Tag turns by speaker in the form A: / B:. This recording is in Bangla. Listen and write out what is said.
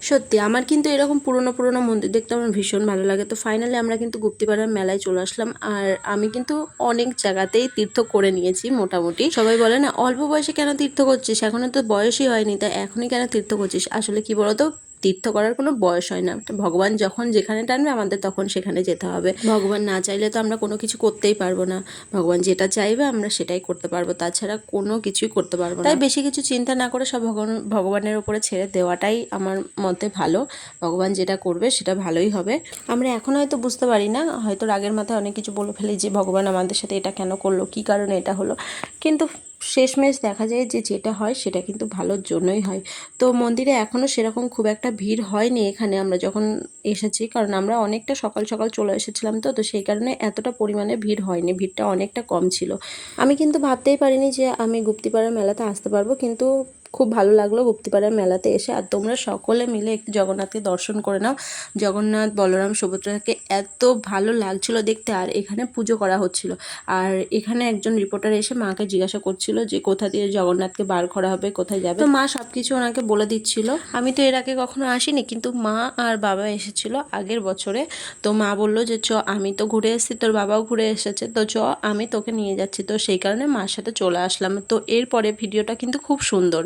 A: সত্যি আমার কিন্তু এরকম পুরনো পুরনো মন্দির দেখতে আমার ভীষণ ভালো লাগে। তো ফাইনালি আমরা কিন্তু গুপ্তিপাড়ার মেলায় চলে আসলাম। আর আমি কিন্তু অনেক জায়গাতেই তীর্থ করে নিয়েছি মোটামুটি। সবাই বলে না অল্প বয়সে কেন তীর্থ করছিস, এখনো তো বয়সই হয়নি, তাই এখনই কেন তীর্থ করছিস। আসলে কি বলতো, তীর্থ করার কোনো বয়স হয় না। ভগবান যখন যেখানে টানবে আমাদের তখন সেখানে যেতে হবে। ভগবান না চাইলে তো আমরা কোনো কিছু করতেই পারবো না। ভগবান যেটা চাইবে আমরা সেটাই করতে পারবো, তাছাড়া কোনো কিছুই করতে পারবো না। তাই বেশি কিছু চিন্তা না করে সব ভগবানের উপরে ছেড়ে দেওয়াটাই আমার মতে ভালো। ভগবান যেটা করবে সেটা ভালোই হবে। আমরা এখন হয়তো বুঝতে পারি না, হয়তো রাগের মাথায় অনেক কিছু বলে ফেলি যে ভগবান আমাদের সাথে এটা কেন করলো, কী কারণে এটা হলো, কিন্তু শেষমেশ দেখা যায় যে যেটা হয় সেটা কিন্তু ভালোর জন্যই হয়। তো মন্দিরে এখনও সেরকম খুব একটা ভিড় হয়নি এখানে আমরা যখন এসেছি, কারণ আমরা অনেকটা সকাল সকাল চলে এসেছিলাম, তো সেই কারণে এতটা পরিমাণে ভিড় হয়নি, ভিড়টা অনেকটা কম ছিল। আমি কিন্তু ভাবতেই পারিনি যে আমি গুপ্তিপাড়ার মেলাতে আসতে পারবো, কিন্তু খুব ভালো লাগলো গুপ্তিপাড়ার মেলাতে এসে। আর তোমরা সকলে মিলে একটু জগন্নাথকে দর্শন করে নাও। জগন্নাথ, বলরাম, সুভদ্রাকে এত ভালো লাগছিল দেখতে। আর এখানে পুজো করা হচ্ছিল, আর এখানে একজন রিপোর্টার এসে মাকে জিজ্ঞাসা করছিল যে কোথা দিয়ে জগন্নাথকে বার করা হবে, কোথায় যাবে। তো মা সব কিছু ওনাকে বলে দিচ্ছিল। আমি তো এর আগে কখনো আসিনি, কিন্তু মা আর বাবা এসেছিল আগের বছরে। তো মা বললো যে চ, আমি তো ঘুরে এসেছি, তোর বাবাও ঘুরে এসেছে, তো চ আমি তোকে নিয়ে যাচ্ছি। তো সেই কারণে মার সাথে চলে আসলাম। তো এরপরে ভিডিওটা কিন্তু খুব সুন্দর।